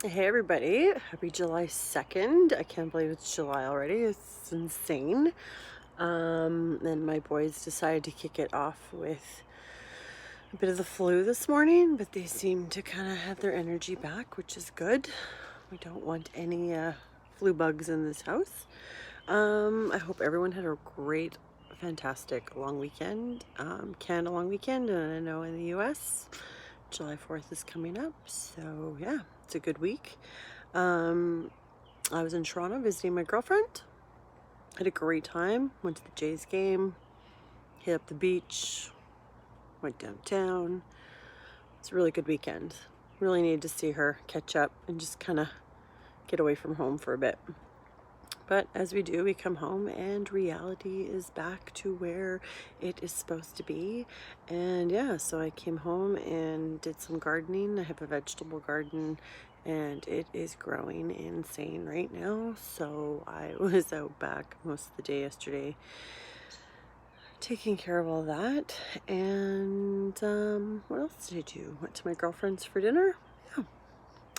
Hey everybody, happy July 2nd. I can't believe it's July already. It's insane. And my boys decided to kick it off with a bit of the flu this morning, but they seem to kind of have their energy back, which is good. We don't want any flu bugs in this house. I hope everyone had a great, fantastic long weekend. Canada long weekend, and I know in the US, July 4th is coming up, so yeah, it's a good week. I was in Toronto visiting my girlfriend. Had a great time. Went to the Jays game, hit up the beach, went downtown. It's a really good weekend. Really needed to see her, catch up, and just kind of get away from home for a bit. But as we do, we come home and reality is back to where it is supposed to be. And yeah, so I came home and did some gardening. I have a vegetable garden and it is growing insane right now. So I was out back most of the day yesterday taking care of all that. And what else did I do? Went to my girlfriend's for dinner. Yeah,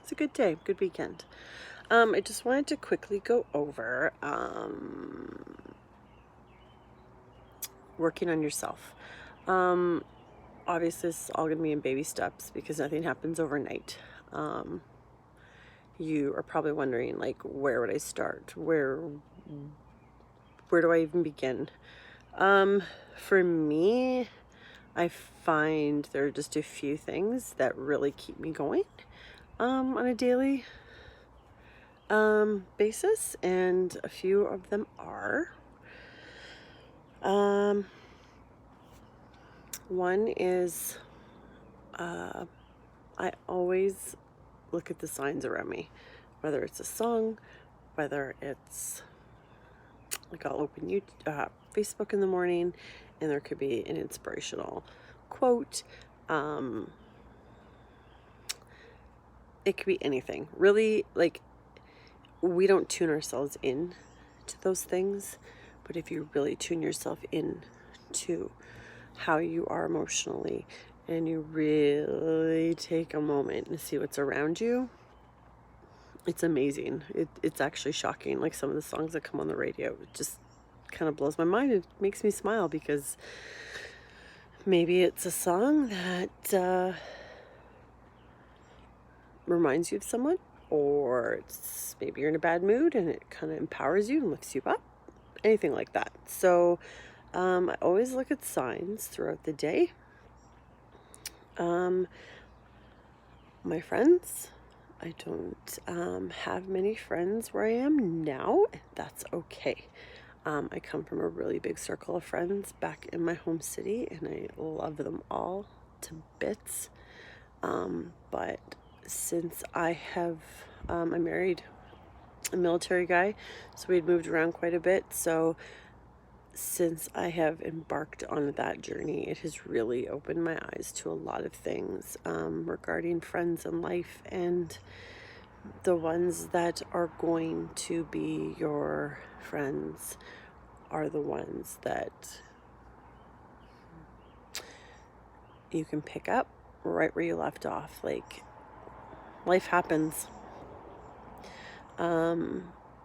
it's a good day, good weekend. I just wanted to quickly go over working on yourself. Obviously, this is all going to be in baby steps because nothing happens overnight. You are probably wondering, like, where would I start? Where do I even begin? For me, I find there are just a few things that really keep me going on a daily basis, and a few of them are one is I always look at the signs around me, whether it's a song, whether it's like I'll open Facebook in the morning and there could be an inspirational quote. It could be anything really. Like, we don't tune ourselves in to those things, but if you really tune yourself in to how you are emotionally and you really take a moment and see what's around you, it's amazing. It's actually shocking. Like, some of the songs that come on the radio, it just kind of blows my mind. It makes me smile because maybe it's a song that reminds you of someone, or it's maybe you're in a bad mood and it kind of empowers you and lifts you up, anything like that. So I always look at signs throughout the day. My friends, I don't have many friends where I am now. That's okay. I come from a really big circle of friends back in my home city, and I love them all to bits. But since I have, I married a military guy, so we'd moved around quite a bit. So since I have embarked on that journey, it has really opened my eyes to a lot of things regarding friends and life, and the ones that are going to be your friends are the ones that you can pick up right where you left off. Like, life happens.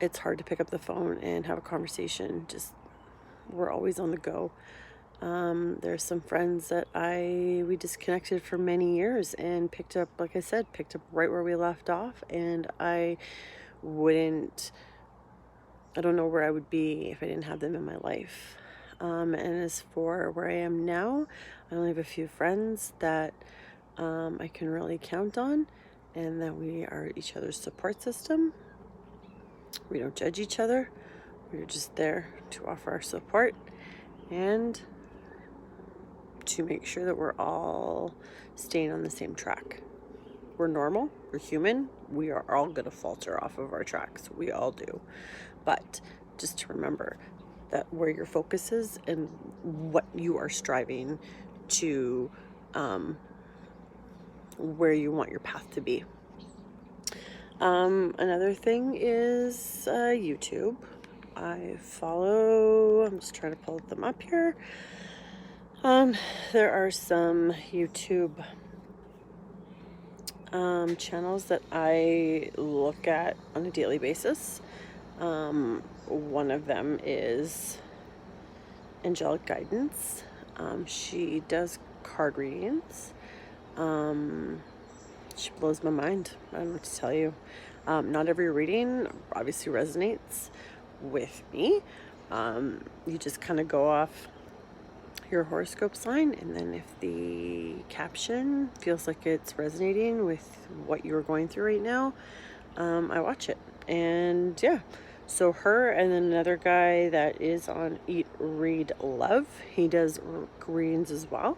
It's hard to pick up the phone and have a conversation. Just, we're always on the go. There's some friends that we disconnected for many years and picked up, like I said, picked up right where we left off. And I don't know where I would be if I didn't have them in my life. And as for where I am now, I only have a few friends that I can really count on, and that we are each other's support system. We don't judge each other. We're just there to offer our support and to make sure that we're all staying on the same track. We're normal, we're human, we are all going to falter off of our tracks. We all do. But just to remember that where your focus is and what you are striving to, where you want your path to be. Another thing is YouTube. I'm just trying to pull them up here. There are some YouTube channels that I look at on a daily basis. One of them is Angelic Guidance. She does card readings. She blows my mind. I don't know what to tell you. Not every reading obviously resonates with me. You just kind of go off your horoscope sign, and then if the caption feels like it's resonating with what you're going through right now, I watch it. And yeah, so her, and then another guy that is on Eat, Read, Love, he does readings as well.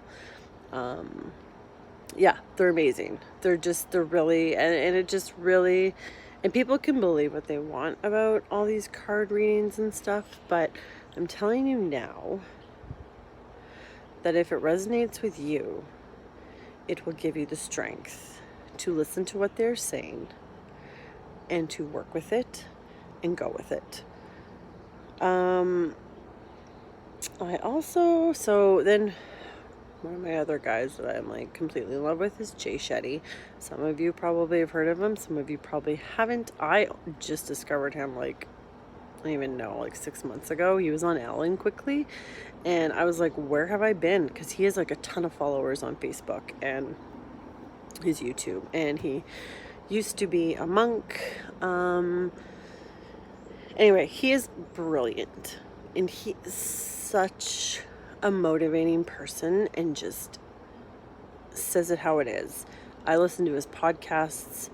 Yeah, they're amazing. They're really, and it just really, and people can believe what they want about all these card readings and stuff, but I'm telling you now that if it resonates with you, it will give you the strength to listen to what they're saying and to work with it and go with it. So then one of my other guys that I'm like completely in love with is Jay Shetty. Some of you probably have heard of him. Some of you probably haven't. I just discovered him like, I don't even know, like 6 months ago. He was on Ellen Quickly, and I was like, where have I been? Because he has like a ton of followers on Facebook and his YouTube, and he used to be a monk. Anyway, he is brilliant, and he is such a motivating person and just says it how it is. I listen to his podcasts.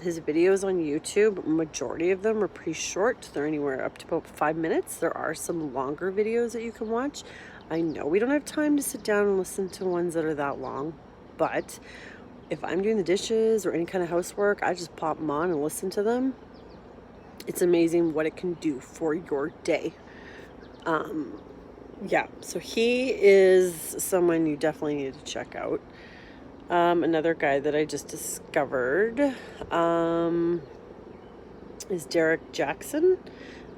His videos on YouTube, majority of them are pretty short. They're anywhere up to about 5 minutes. There are some longer videos that you can watch. I know we don't have time to sit down and listen to ones that are that long, but if I'm doing the dishes or any kind of housework, I just pop them on and listen to them. It's amazing what it can do for your day. Yeah, so he is someone you definitely need to check out. Another guy that I just discovered is Derek Jackson,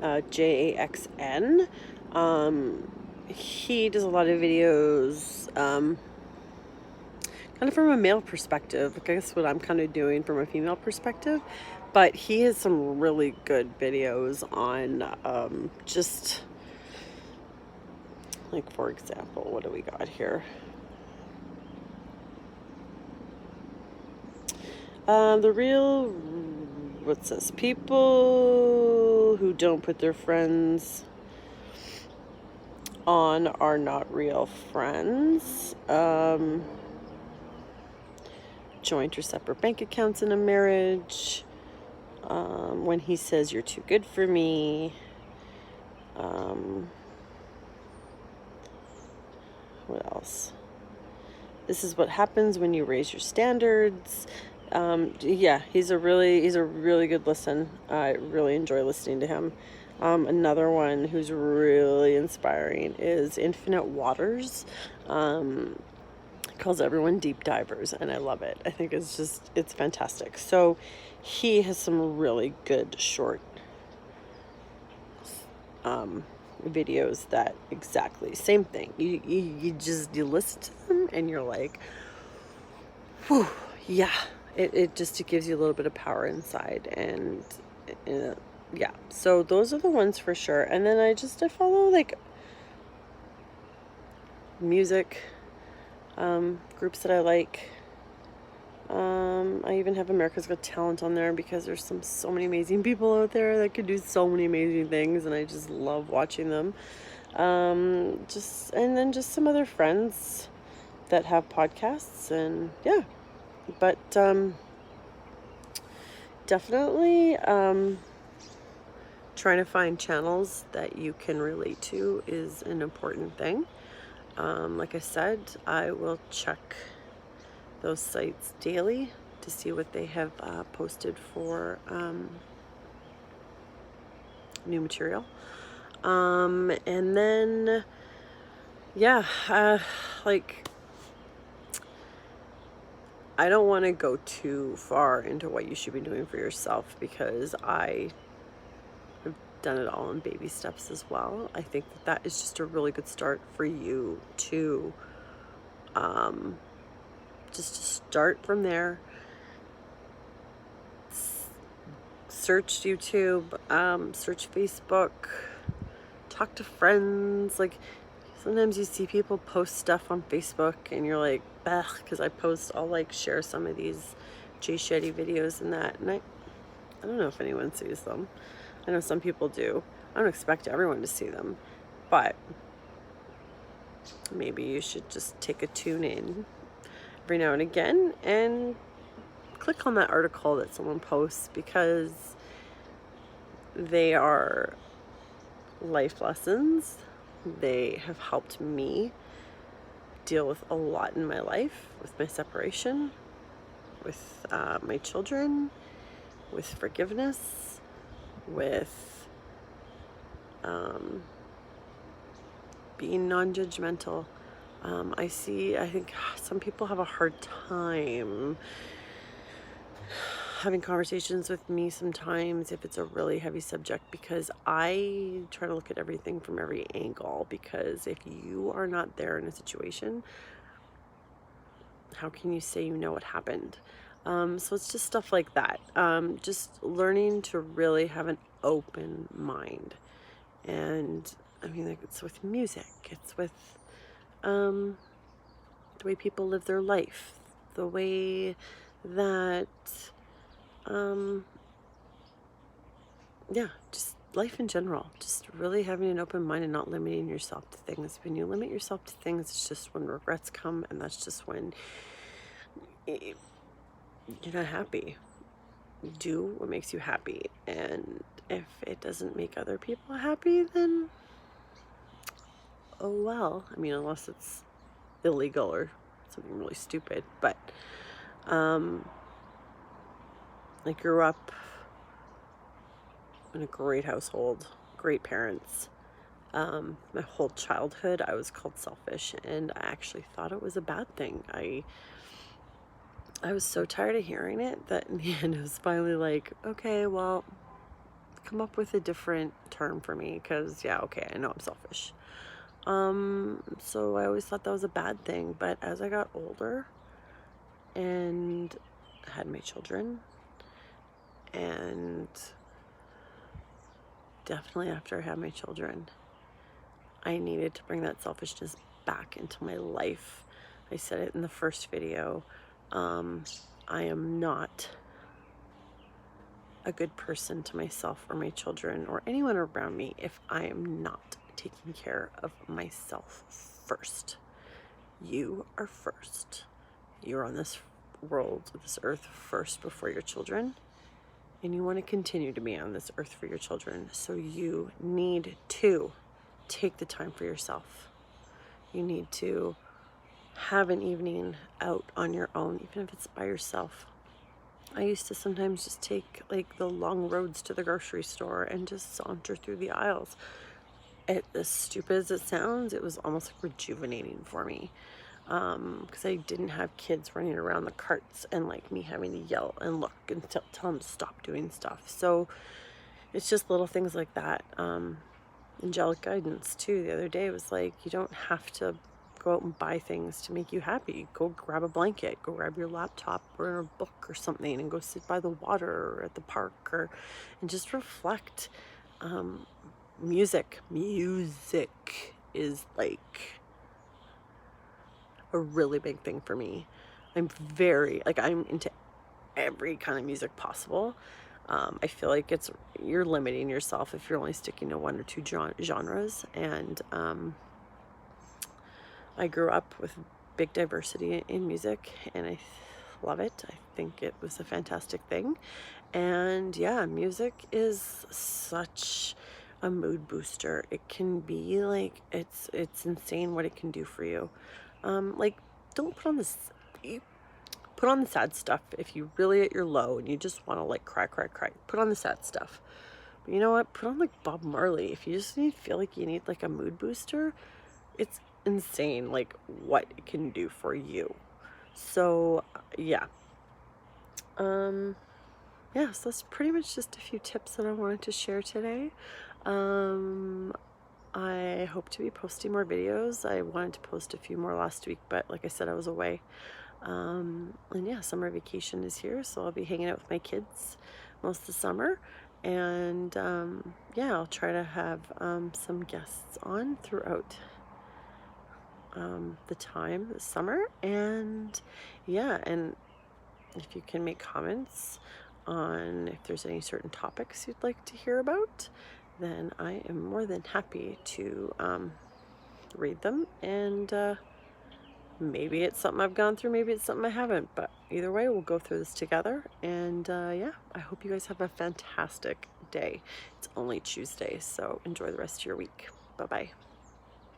Jaxn. He does a lot of videos, kind of from a male perspective. I guess what I'm kind of doing from a female perspective. But he has some really good videos on just, like, for example, what do we got here? What's this? People who don't put their friends on are not real friends. Joint or separate bank accounts in a marriage. When he says you're too good for me. What else? This is what happens when you raise your standards. Yeah, he's a really good listen. I really enjoy listening to him. Another one who's really inspiring is Infinite Waters. Calls everyone deep divers, and I love it. I think it's fantastic. So he has some really good short videos that exactly same thing. You listen to them and you're like, whew, yeah. It gives you a little bit of power inside, and yeah. So those are the ones for sure. And then I follow like music groups that I like. I even have America's Got Talent on there because there's so many amazing people out there that could do so many amazing things, and I just love watching them. And then some other friends that have podcasts, and yeah. But definitely trying to find channels that you can relate to is an important thing. Like I said, I will check those sites daily to see what they have posted for new material. And then, yeah, like, I don't want to go too far into what you should be doing for yourself, because I have done it all in baby steps as well. I think that is just a really good start for you to just to start from there search YouTube, search Facebook, talk to friends. Like, sometimes you see people post stuff on Facebook and you're like, bah, because I'll like share some of these Jay Shetty videos and that, and I don't know if anyone sees them. I know some people do. I don't expect everyone to see them, but maybe you should just take a tune in every now and again and click on that article that someone posts, because they are life lessons. They have helped me deal with a lot in my life, with my separation, with my children, with forgiveness, with being non-judgmental. I think some people have a hard time having conversations with me sometimes if it's a really heavy subject, because I try to look at everything from every angle, because if you are not there in a situation, how can you say you know what happened? So it's just stuff like that. Just learning to really have an open mind. And I mean, like, it's with music, it's with the way people live their life, the way that yeah, just life in general, just really having an open mind and not limiting yourself to things. When you limit yourself to things, it's just when regrets come, and that's just when you're not happy. Do what makes you happy, and if it doesn't make other people happy, then oh well. I mean, unless it's illegal or something really stupid. But I grew up in a great household, great parents. My whole childhood I was called selfish, and I actually thought it was a bad thing. I was so tired of hearing it that in the end it was finally like, okay, well, come up with a different term for me, because yeah, okay, I know I'm selfish. So I always thought that was a bad thing, but as I got older and had my children, and definitely after I had my children, I needed to bring that selfishness back into my life. I said it in the first video. I am not a good person to myself or my children or anyone around me if I am not taking care of myself first. You are first. You're on this world, this earth first before your children, and you want to continue to be on this earth for your children. So you need to take the time for yourself. You need to have an evening out on your own, even if it's by yourself. I used to sometimes just take like the long roads to the grocery store and just saunter through the aisles. As stupid as it sounds, it was almost like rejuvenating for me, because I didn't have kids running around the carts and like me having to yell and look and tell them to stop doing stuff. So it's just little things like that. Angelic guidance too. The other day was like, you don't have to go out and buy things to make you happy. Go grab a blanket, go grab your laptop or a book or something, and go sit by the water or at the park, and just reflect. Music is like a really big thing for me. I'm into every kind of music possible. I feel like you're limiting yourself if you're only sticking to one or two genres. And I grew up with big diversity in music, and I love it. I think it was a fantastic thing. And yeah, music is such a mood booster. It can be like, it's insane what it can do for you. Like, don't put on this. Put on the sad stuff if you really at your low and you just want to like cry. Put on the sad stuff. But you know what? Put on like Bob Marley if you just feel like you need like a mood booster. It's insane like what it can do for you. So yeah. Yeah, so that's pretty much just a few tips that I wanted to share today. I hope to be posting more videos. I wanted to post a few more last week, but like I said, I was away. And yeah, summer vacation is here, so I'll be hanging out with my kids, most of the summer. And yeah, I'll try to have some guests on throughout the time this summer. And yeah, and if you can make comments on if there's any certain topics you'd like to hear about, then I am more than happy to read them. And maybe it's something I've gone through, maybe it's something I haven't, but either way, we'll go through this together. And yeah, I hope you guys have a fantastic day. It's only Tuesday, so enjoy the rest of your week. Bye-bye.